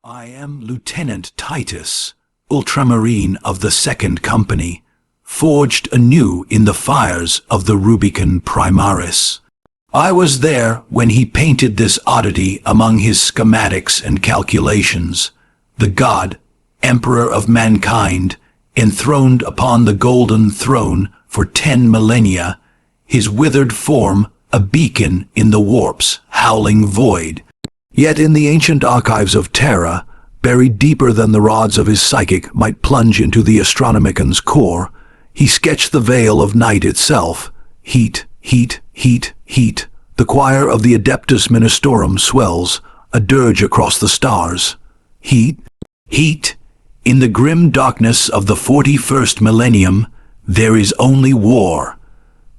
I am Lieutenant Titus, Ultramarine of the Second Company, forged anew in the fires of the Rubicon Primaris. I was there when he painted this oddity among his schematics and calculations. The god, Emperor of mankind, enthroned upon the golden throne for 10 millennia, his withered form a beacon in the warp's howling void. Yet in the ancient archives of Terra, buried deeper than the rods of his psychic might plunge into the Astronomican's core, he sketched the Veil of Night itself. Heat, heat, heat, heat. The choir of the Adeptus Ministorum swells, a dirge across the stars. Heat, heat. In the grim darkness of the 41st millennium, there is only war.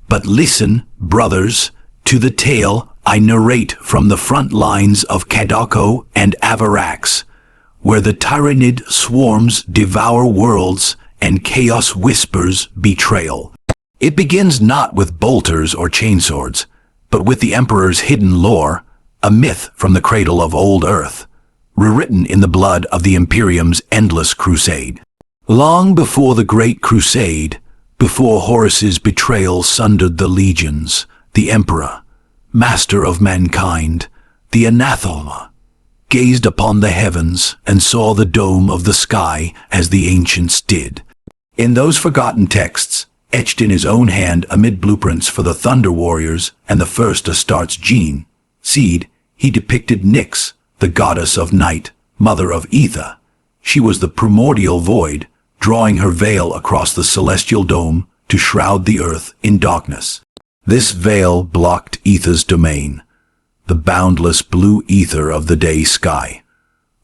But listen, brothers, to the tale I narrate from the front lines of Kadoko and Avarax, where the Tyranid swarms devour worlds and chaos whispers betrayal. It begins not with bolters or chainswords, but with the Emperor's hidden lore, a myth from the cradle of old Earth, rewritten in the blood of the Imperium's endless crusade. Long before the Great Crusade, before Horus's betrayal sundered the legions, the Emperor, master of mankind, the anathema, gazed upon the heavens and saw the dome of the sky as the ancients did. In those forgotten texts, etched in his own hand amid blueprints for the Thunder Warriors and the first Astartes gene, seed, he depicted Nyx, the goddess of night, mother of Aether. She was the primordial void, drawing her veil across the celestial dome to shroud the earth in darkness. This veil blocked Aether's domain, the boundless blue ether of the day sky.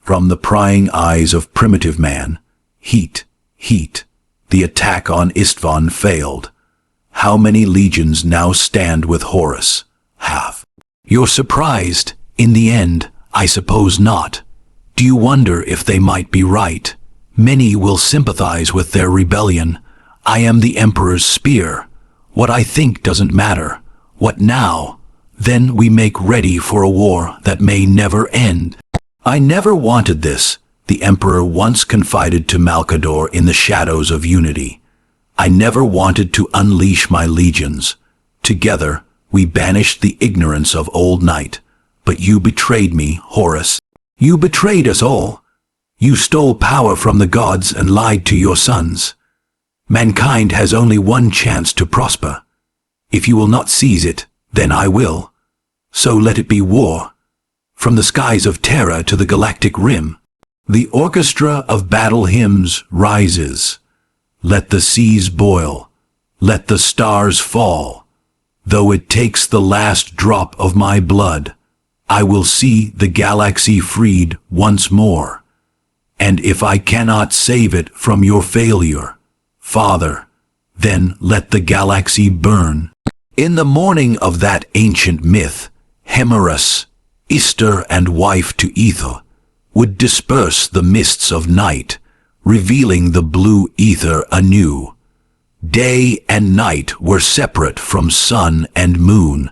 From the prying eyes of primitive man, heat, heat, the attack on Istvan failed. How many legions now stand with Horus? Half. You're surprised, in the end, I suppose not. Do you wonder if they might be right? Many will sympathize with their rebellion. I am the Emperor's spear. What I think doesn't matter. What now? Then we make ready for a war that may never end. I never wanted this, the Emperor once confided to Malcador in the shadows of Unity. I never wanted to unleash my legions. Together, we banished the ignorance of old night. But you betrayed me, Horus. You betrayed us all. You stole power from the gods and lied to your sons. Mankind has only one chance to prosper. If you will not seize it, then I will. So let it be war. From the skies of Terra to the galactic rim, the orchestra of battle hymns rises. Let the seas boil. Let the stars fall. Though it takes the last drop of my blood, I will see the galaxy freed once more. And if I cannot save it from your failure, Father, then let the galaxy burn. In the morning of that ancient myth, Hemerus, Ister and wife to Aether, would disperse the mists of night, revealing the blue ether anew. Day and night were separate from sun and moon.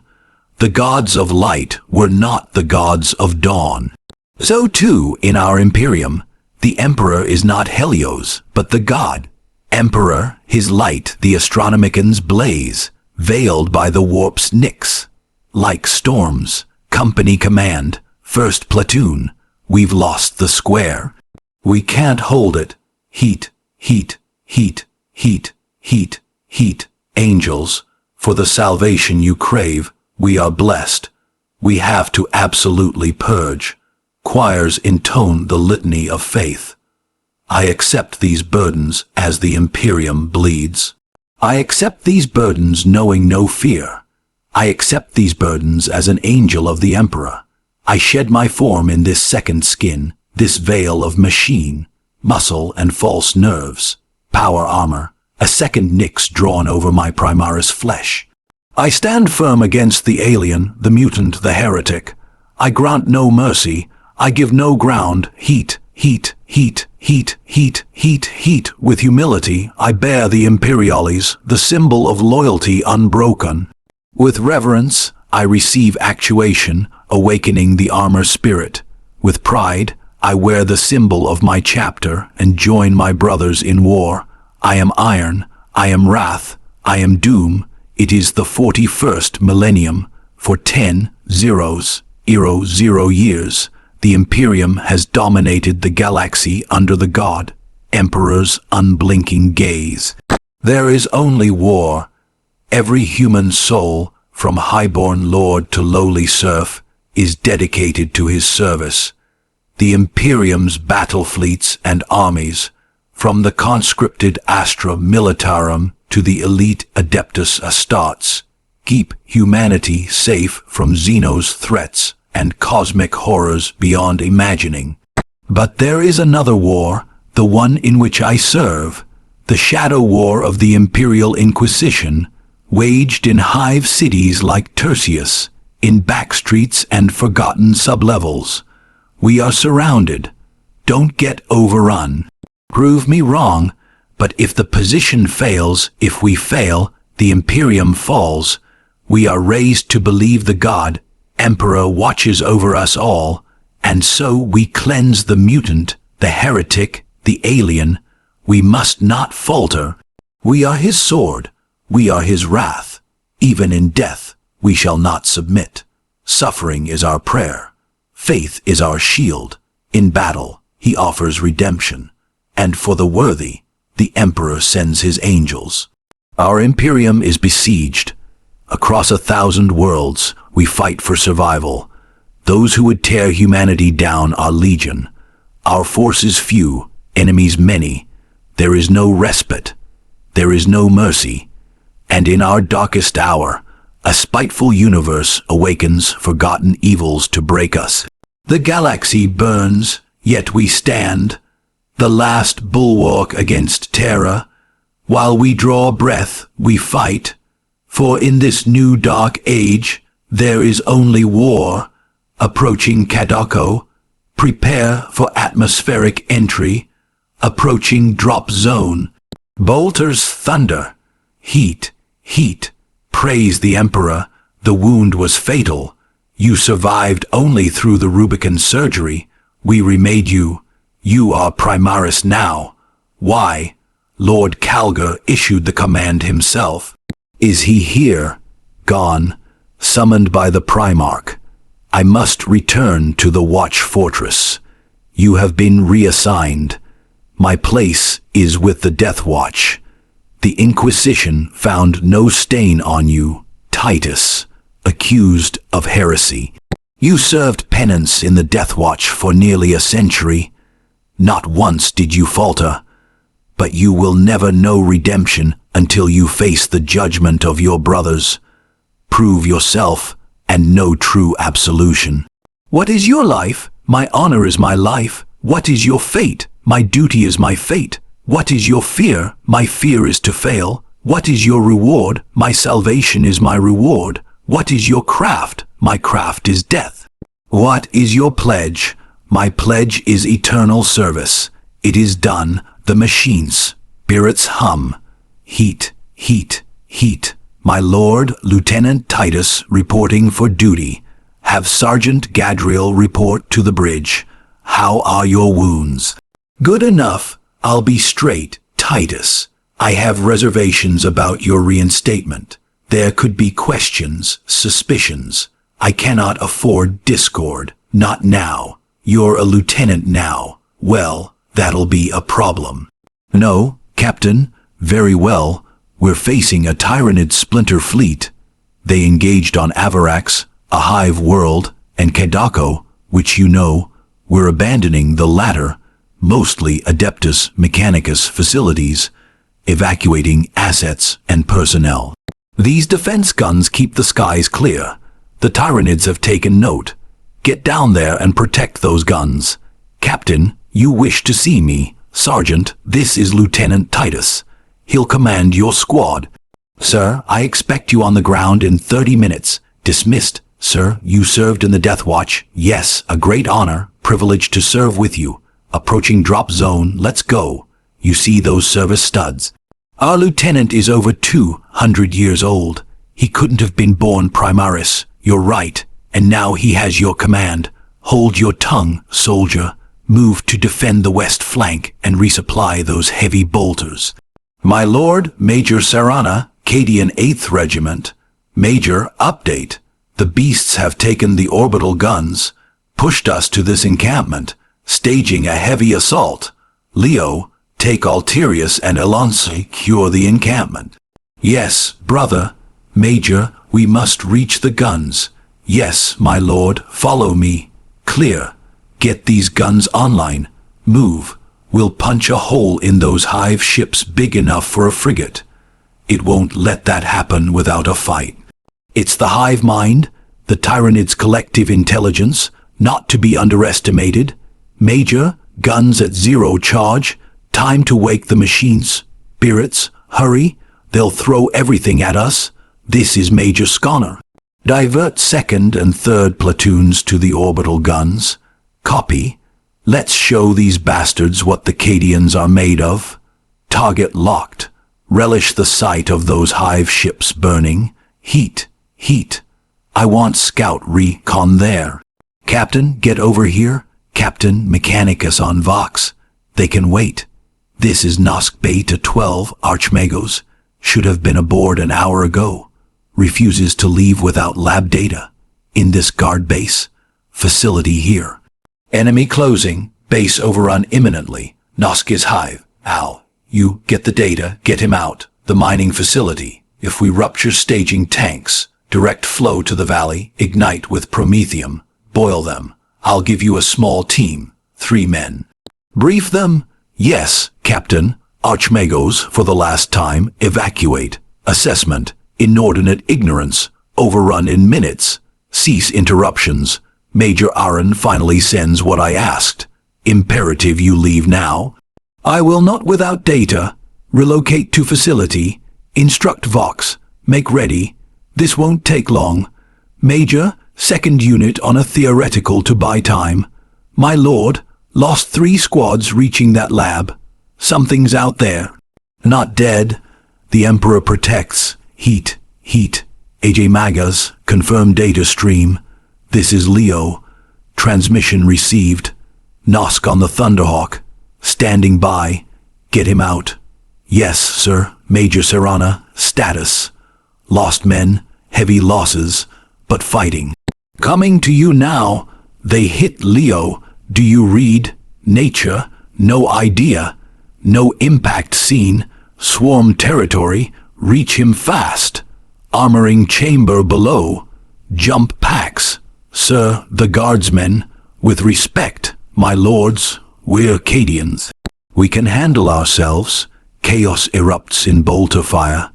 The gods of light were not the gods of dawn. So too, in our Imperium, the Emperor is not Helios, but the god. Emperor, his light, the Astronomican's blaze, veiled by the warp's Nyx. Like storms, company command, first platoon, we've lost the square. We can't hold it. Heat, heat, heat, heat, heat, heat. Angels, for the salvation you crave, we are blessed. We have to absolutely purge. Choirs intone the litany of faith. I accept these burdens as the Imperium bleeds. I accept these burdens knowing no fear. I accept these burdens as an angel of the Emperor. I shed my form in this second skin, this veil of machine, muscle and false nerves, power armor, a second Nyx drawn over my Primaris flesh. I stand firm against the alien, the mutant, the heretic. I grant no mercy. I give no ground. Heat, heat, heat, heat, heat, heat, heat. With humility, I bear the Imperiales, the symbol of loyalty unbroken. With reverence, I receive actuation, awakening the armor spirit. With pride, I wear the symbol of my chapter and join my brothers in war. I am iron, I am wrath, I am doom. It is the 41st millennium. For 10,000 years, the Imperium has dominated the galaxy under the God Emperor's unblinking gaze. There is only war. Every human soul, from highborn lord to lowly serf, is dedicated to his service. The Imperium's battle fleets and armies, from the conscripted Astra Militarum to the elite Adeptus Astartes, keep humanity safe from Xeno's threats and cosmic horrors beyond imagining. But there is another war, the one in which I serve, the shadow war of the Imperial Inquisition, waged in hive cities like Tertius, in backstreets and forgotten sublevels. We are surrounded. Don't get overrun. Prove me wrong, but if the position fails, if we fail, the Imperium falls. We are raised to believe the God Emperor watches over us all, and so we cleanse the mutant, the heretic, the alien. We must not falter. We are his sword. We are his wrath. Even in death, we shall not submit. Suffering is our prayer. Faith is our shield. In battle, he offers redemption. And for the worthy, the Emperor sends his angels. Our Imperium is besieged. Across 1,000 worlds, we fight for survival. Those who would tear humanity down are legion. Our forces few, enemies many. There is no respite. There is no mercy. And in our darkest hour, a spiteful universe awakens forgotten evils to break us. The galaxy burns, yet we stand, the last bulwark against terror. While we draw breath, we fight, for in this new dark age, there is only war. Approaching Kadoko, prepare for atmospheric entry. Approaching drop zone. Bolter's thunder. Heat, heat. Praise the Emperor. The wound was fatal. You survived only through the Rubicon surgery. We remade you. You are Primaris now. Why? Lord Calgar issued the command himself. Is he here? Gone. Summoned by the Primarch. I must return to the Watch Fortress. You have been reassigned. My place is with the Death Watch. The Inquisition found no stain on you, Titus, accused of heresy. You served penance in the Death Watch for nearly a century. Not once did you falter, but you will never know redemption until you face the judgment of your brothers. Prove yourself and know true absolution. What is your life? My honor is my life. What is your fate? My duty is my fate. What is your fear? My fear is to fail. What is your reward? My salvation is my reward. What is your craft? My craft is death. What is your pledge? My pledge is eternal service. It is done. The machines, spirits hum. Heat, heat, heat. My lord, Lieutenant Titus, reporting for duty. Have Sergeant Gadriel report to the bridge. How are your wounds? Good enough. I'll be straight, Titus. I have reservations about your reinstatement. There could be questions, suspicions. I cannot afford discord. Not now. You're a lieutenant now. Well, that'll be a problem. No, Captain. Very well. We're facing a Tyranid splinter fleet. They engaged on Avarax, a hive world, and Kadako, which you know. We're abandoning the latter, mostly Adeptus Mechanicus facilities, evacuating assets and personnel. These defense guns keep the skies clear. The Tyranids have taken note. Get down there and protect those guns. Captain, you wish to see me. Sergeant, this is Lieutenant Titus. He'll command your squad. Sir, I expect you on the ground in 30 minutes. Dismissed. Sir, you served in the Death Watch. Yes, a great honor, privilege to serve with you. Approaching drop zone, let's go. You see those service studs? Our lieutenant is over 200 years old. He couldn't have been born Primaris. You're right. And now he has your command. Hold your tongue, soldier. move to defend the west flank and resupply those heavy bolters. My lord, Major Sarana, Cadian 8th Regiment. Major, update. The beasts have taken the orbital guns, pushed us to this encampment, staging a heavy assault. Leo, take Alterius and Elonce, cure the encampment. Yes, brother. Major, we must reach the guns. Yes, my lord, follow me. Clear. Get these guns online. Move. We'll punch a hole in those hive ships big enough for a frigate. It won't let that happen without a fight. It's the hive mind, the Tyranids' collective intelligence, not to be underestimated. Major, guns at 0 charge. Time to wake the machines. Spirits, hurry. They'll throw everything at us. This is Major Sconner. Divert 2nd and 3rd platoons to the orbital guns. Copy. Let's show these bastards what the Cadians are made of. Target locked. Relish the sight of those hive ships burning. Heat, heat. I want scout recon there. Captain, get over here. Captain Mechanicus on Vox. They can wait. This is Nosk Beta 12 Archmagos. Should have been aboard an hour ago. Refuses to leave without lab data. In this guard base. Facility here. Enemy closing. Base overrun imminently. Nosk is hive. Al, you get the data, get him out. The mining facility. If we rupture staging tanks, direct flow to the valley, ignite with promethium. Boil them. I'll give you a small team. 3 men. Brief them? Yes, Captain. Archmagos, for the last time, evacuate. Assessment. Inordinate ignorance. Overrun in minutes. Cease interruptions. Major Aaron finally sends what I asked. Imperative you leave now. I will not without data. Relocate to facility. Instruct Vox. Make ready. This won't take long. Major, 2nd unit on a theoretical to buy time. My lord, lost 3 squads reaching that lab. Something's out there. Not dead. The Emperor protects. Heat, heat. AJ Magas, confirmed data stream. This is Leo. Transmission received. Nosk on the Thunderhawk. Standing by. Get him out. Yes, sir. Major Serana. Status. Lost men. Heavy losses. But fighting. Coming to you now. They hit Leo. Do you read? Nature. No idea. No impact seen. Swarm territory. Reach him fast. Armoring chamber below. Jump packs. Sir, the guardsmen. With respect, my lords, we're Cadians. We can handle ourselves. Chaos erupts in bolter fire.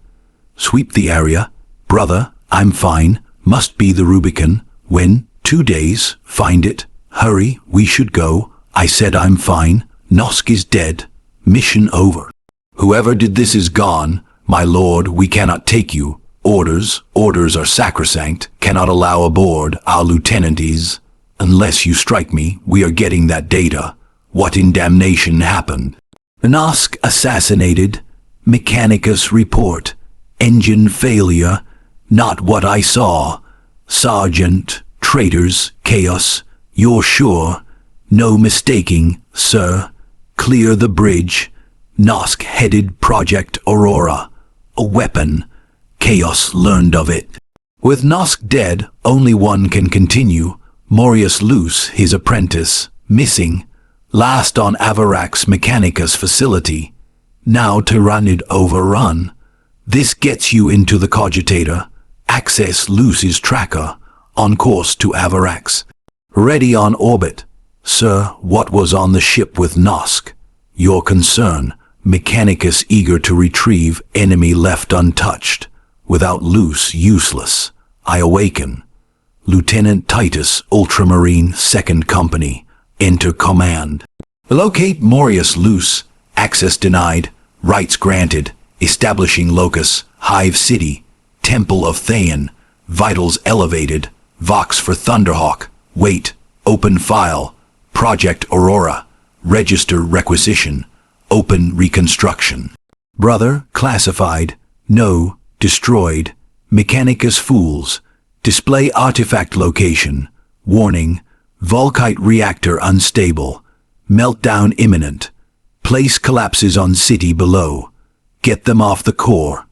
Sweep the area. Brother, I'm fine. Must be the Rubicon. When? 2 days. Find it. Hurry, we should go. I said I'm fine. Nosk is dead. Mission over. Whoever did this is gone. My lord, we cannot take you. Orders are sacrosanct. Cannot allow aboard. Our lieutenant is. Unless you strike me, we are getting that data. What in damnation happened? Nosk assassinated. Mechanicus report. Engine failure. Not what I saw. Sergeant. Traitors. Chaos. You're sure? No mistaking, sir. Clear the bridge. Nosk headed Project Aurora. A weapon. Chaos learned of it. With Nosk dead, only one can continue. Marneus Luce, his apprentice, missing. Last on Avarax Mechanicus facility. Now Tyranid overrun. This gets you into the cogitator. Access Luce's tracker. On course to Avarax. Ready on orbit. Sir, what was on the ship with Nosk? Your concern. Mechanicus eager to retrieve enemy left untouched. Without Luce, useless. I awaken. Lieutenant Titus, Ultramarine, 2nd Company. Enter command. Locate Marneus Luce. Access denied. Rights granted. Establishing locus. Hive City. Temple of Thayan. Vitals elevated. Vox for Thunderhawk. Wait. Open file. Project Aurora. Register requisition. Open reconstruction. Brother, classified. No. Destroyed. Mechanicus fools. Display artifact location. Warning. Volkite reactor unstable. Meltdown imminent. Place collapses on city below. Get them off the core.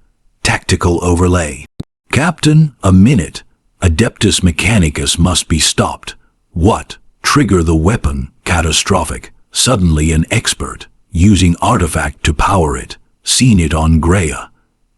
Tactical overlay. Captain, a minute. Adeptus Mechanicus must be stopped. What? Trigger the weapon. Catastrophic. Suddenly an expert. Using artifact to power it. Seen it on Graia.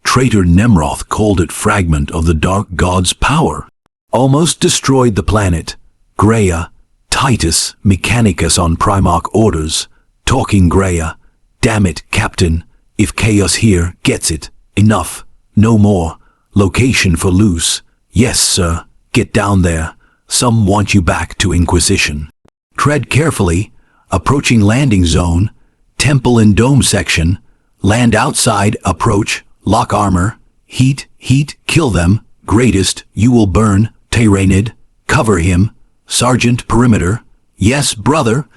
Traitor Nemroth called it fragment of the Dark God's power. Almost destroyed the planet. Graia. Titus Mechanicus on Primarch orders. Talking Graia. Damn it, Captain. If Chaos here gets it. Enough. No more. Location for loose. Yes, sir. Get down there. Some want you back to Inquisition. Tread carefully. Approaching landing zone. Temple and dome section. Land outside. Approach. Lock armor. Heat. Kill them. Greatest. You will burn. Tyranid. Cover him. Sergeant perimeter. Yes, brother.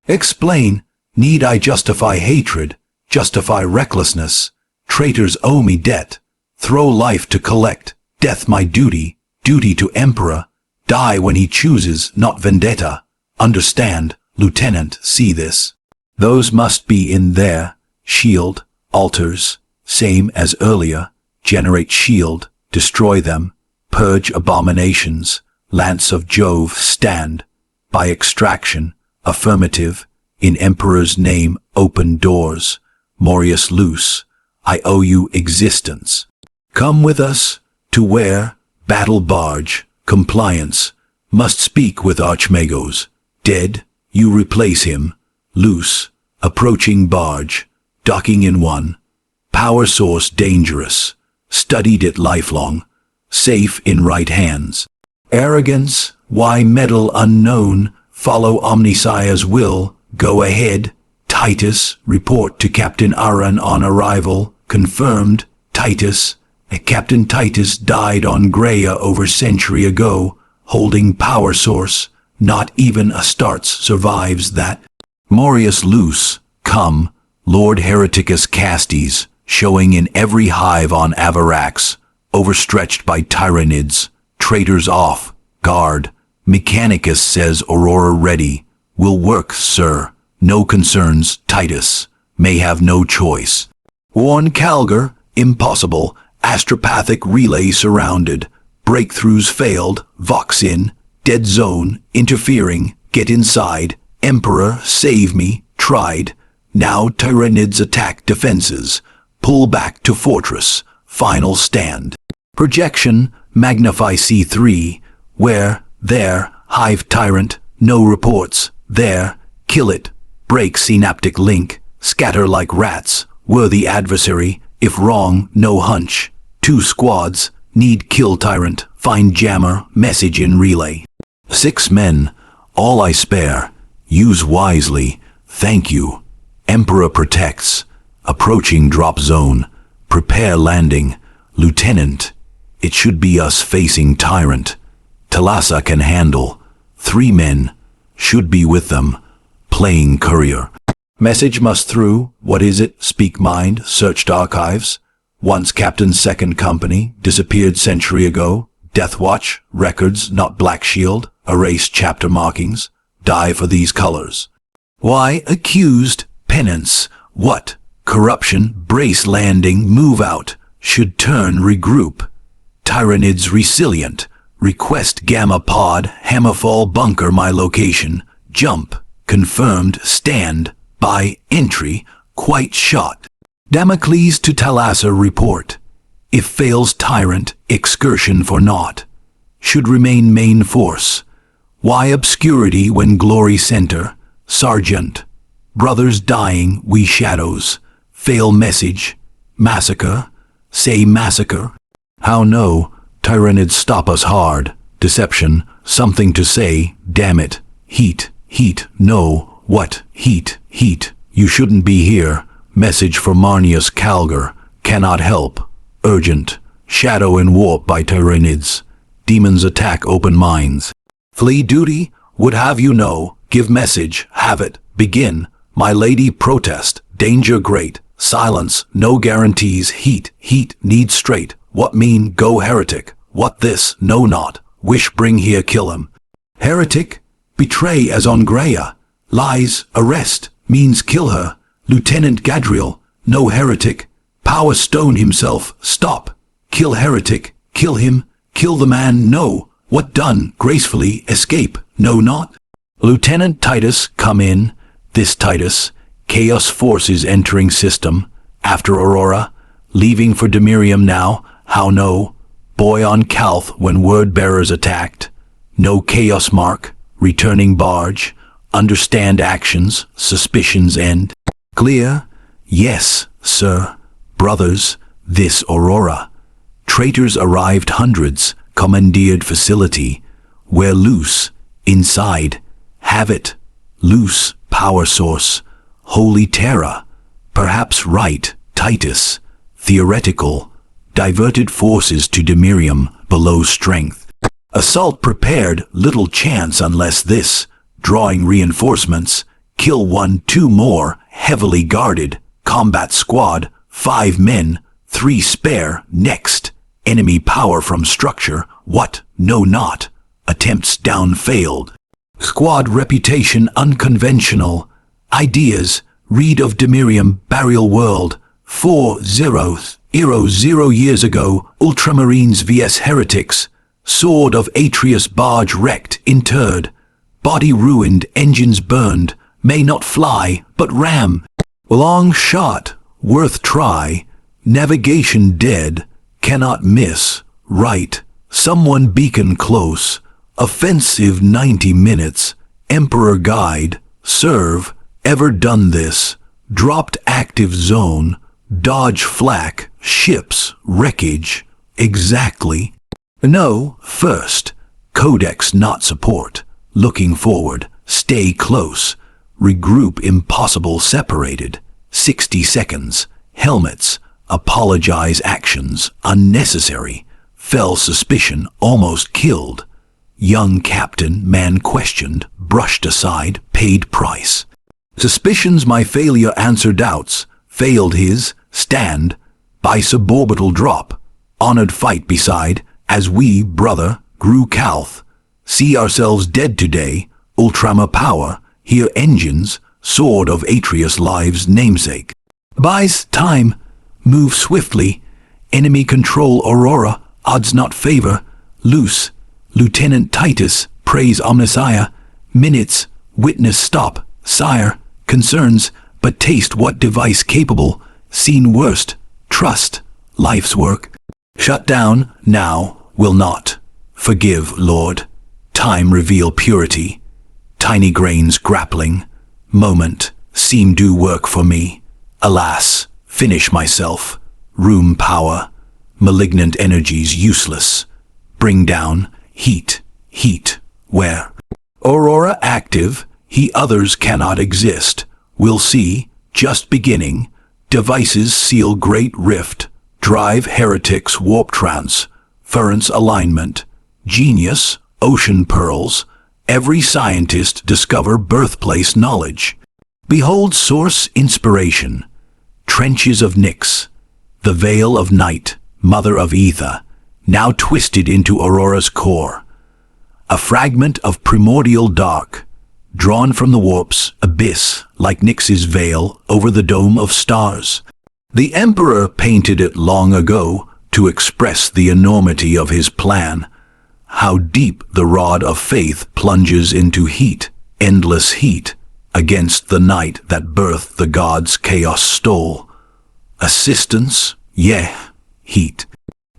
Explain. Need I justify hatred? Justify recklessness? Traitors owe me debt. Throw life to collect. Death my duty. Duty to Emperor. Die when he chooses, not vendetta. Understand, Lieutenant, see this. Those must be in there. Shield. Altars. Same as earlier. Generate shield. Destroy them. Purge abominations. Lance of Jove, stand. By extraction. Affirmative. In Emperor's name, open doors. Marneus loose. I owe you existence. Come with us. To where? Battle barge. Compliance. Must speak with Archmagos. Dead. You replace him. Loose. Approaching barge. Docking in one. Power source dangerous. Studied it lifelong. Safe in right hands. Arrogance. Why meddle unknown? Follow Omnissiah's will. Go ahead. Titus. Report to Captain Aran on arrival. Confirmed. Titus. Captain Titus died on Graia over century ago. Holding power source. Not even Astartes survives that. Marneus loose. Come. Lord Hereticus Castes. Showing in every hive on Avarax. Overstretched by Tyranids. Traitors off. Guard. Mechanicus says Aurora ready. Will work, sir. No concerns, Titus. May have no choice. Warn Calgar. Impossible. Astropathic relay surrounded. Breakthroughs failed. Vox in. Dead zone. Interfering. Get inside. Emperor, save me. Tried. Now Tyranids attack defenses. Pull back to fortress. Final stand. Projection. Magnify C3. Where? There. Hive tyrant. No reports. There. Kill it. Break synaptic link. Scatter like rats. Worthy adversary. If wrong, no hunch. 2 squads. Need kill tyrant. Find jammer. Message in relay. 6 men. All I spare. Use wisely. Thank you. Emperor protects. Approaching drop zone. Prepare landing. Lieutenant. It should be us facing tyrant. Thalassa can handle. 3 men. Should be with them. Playing courier. Message must through. What is it? Speak mind. Searched archives. Once Captain 2nd Company. Disappeared century ago. Death Watch. Records, not Black Shield. Erase chapter markings. Die for these colors. Why? Accused. Penance. What? Corruption. Brace landing. Move out. Should turn. Regroup. Tyranids resilient. Request Gamma Pod. Hammerfall bunker my location. Jump. Confirmed. Stand. By entry. Quite shot. Damocles to Thalassa report. If fails tyrant, excursion for naught. Should remain main force. Why obscurity when glory center? Sergeant. Brothers dying, we shadows. Fail message. Massacre. Say massacre. How no? Tyranids stop us hard. Deception. Something to say. Damn it. Heat. No. What? Heat. You shouldn't be here. Message for Marneus Calgar. Cannot help. Urgent. Shadow and warp by Tyranids. Demons attack open minds. Flee duty. Would have you know. Give message. Have it. Begin. My lady protest. Danger great. Silence. No guarantees. Heat. Need straight. What mean? Go heretic. What this? No not. Wish bring here kill him. Heretic. Betray as on Graia. Lies, arrest, means kill her. Lieutenant Gadriel, no heretic. Power Stone himself, stop. Kill heretic, kill him, kill the man, no. What done, gracefully, escape, no not. Lieutenant Titus, come in. This Titus, Chaos Forces entering system. After Aurora, leaving for Demerium now, how no. Boy on Calth when word bearers attacked. No Chaos mark, returning barge. Understand actions, suspicions end. Clear? Yes, sir. Brothers, this Aurora. Traitors arrived hundreds, commandeered facility. Where loose, inside. Have it. Loose, power source. Holy terror. Perhaps right, Titus. Theoretical. Diverted forces to Demerium, below strength. Assault prepared, little chance unless this. Drawing reinforcements. Kill 1, 2 more, heavily guarded. Combat squad, 5 men, 3 spare, next. Enemy power from structure, what, no not. Attempts down failed. Squad reputation unconventional. Ideas, read of Demerium, burial world. 4000 years ago, Ultramarines vs Heretics. Sword of Atreus barge wrecked, interred. Body ruined, engines burned. May not fly, but ram. Long shot, worth try. Navigation dead, cannot miss. Right, someone beacon close. Offensive 90 minutes. Emperor guide, serve. Ever done this? Dropped active zone. Dodge flak, ships, wreckage. Exactly. No, first. Codex not support. Looking forward, stay close. Regroup impossible separated. 60 seconds. Helmets. Apologize actions. Unnecessary. Fell suspicion. Almost killed. Young captain, man questioned. Brushed aside. Paid price. Suspicions my failure answer doubts. Failed his. Stand. By suborbital drop. Honored fight beside. As we, brother, grew calth. See ourselves dead today. Ultrama power. Here engines. Sword of Atreus lives namesake. Buys time. Move swiftly. Enemy control Aurora. Odds not favor. Loose. Lieutenant Titus. Praise Omnissiah. Minutes. Witness stop. Sire. Concerns. But taste what device capable. Seen worst. Trust. Life's work. Shut down. Now. Will not. Forgive, Lord. Time reveal purity. Tiny grains grappling. Moment. Seem do work for me. Alas. Finish myself. Room power. Malignant energies useless. Bring down. Heat. Heat. Where? Aurora active. He others cannot exist. We'll see. Just beginning. Devices seal great rift. Drive heretics warp trance. Ference alignment. Genius. Ocean pearls. Every scientist discover birthplace knowledge. Behold source inspiration. Trenches of Nyx. The Veil of Night, mother of Aether, now twisted into Aurora's core. A fragment of primordial dark, drawn from the warp's abyss like Nyx's veil over the dome of stars. The Emperor painted it long ago to express the enormity of his plan. How deep the rod of faith plunges into heat, endless heat, against the night that birthed the gods' chaos stole. Assistance? Yeah, heat.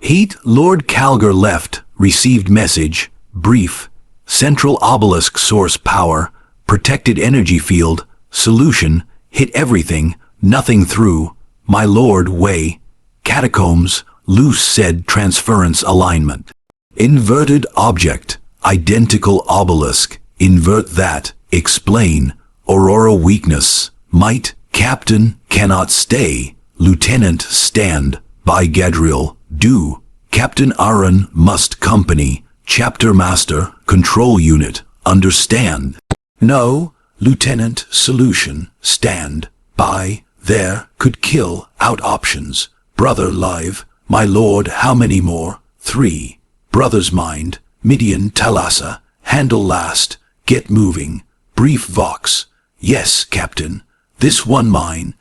Heat Lord Calgar left, received message, brief, central obelisk source power, protected energy field, solution, hit everything, nothing through, my lord way, catacombs, loose said transference alignment. Inverted object, identical obelisk, invert that, explain, Aurora weakness, might, captain, cannot stay, lieutenant stand, by Gadriel, do, Captain Aaron must company, chapter master, control unit, understand. No, lieutenant solution, stand, by, there, could kill, out options, brother live, my lord how many more, 3. Brother's mind, Midian Thalassa, handle last, get moving, brief vox, Yes, Captain. This one mine.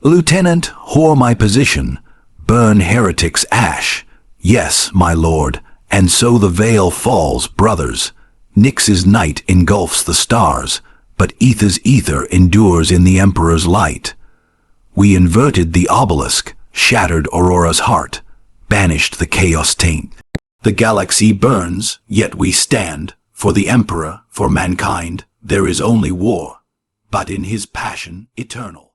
Lieutenant, whore my position. Burn heretics' ash. Yes, my lord. And so the veil falls, brothers. Nyx's night engulfs the stars, but Aether's ether endures in the Emperor's light. We inverted the obelisk, shattered Aurora's heart, banished the chaos taint. The galaxy burns, yet we stand. For the Emperor, for mankind, there is only war, but in his passion eternal.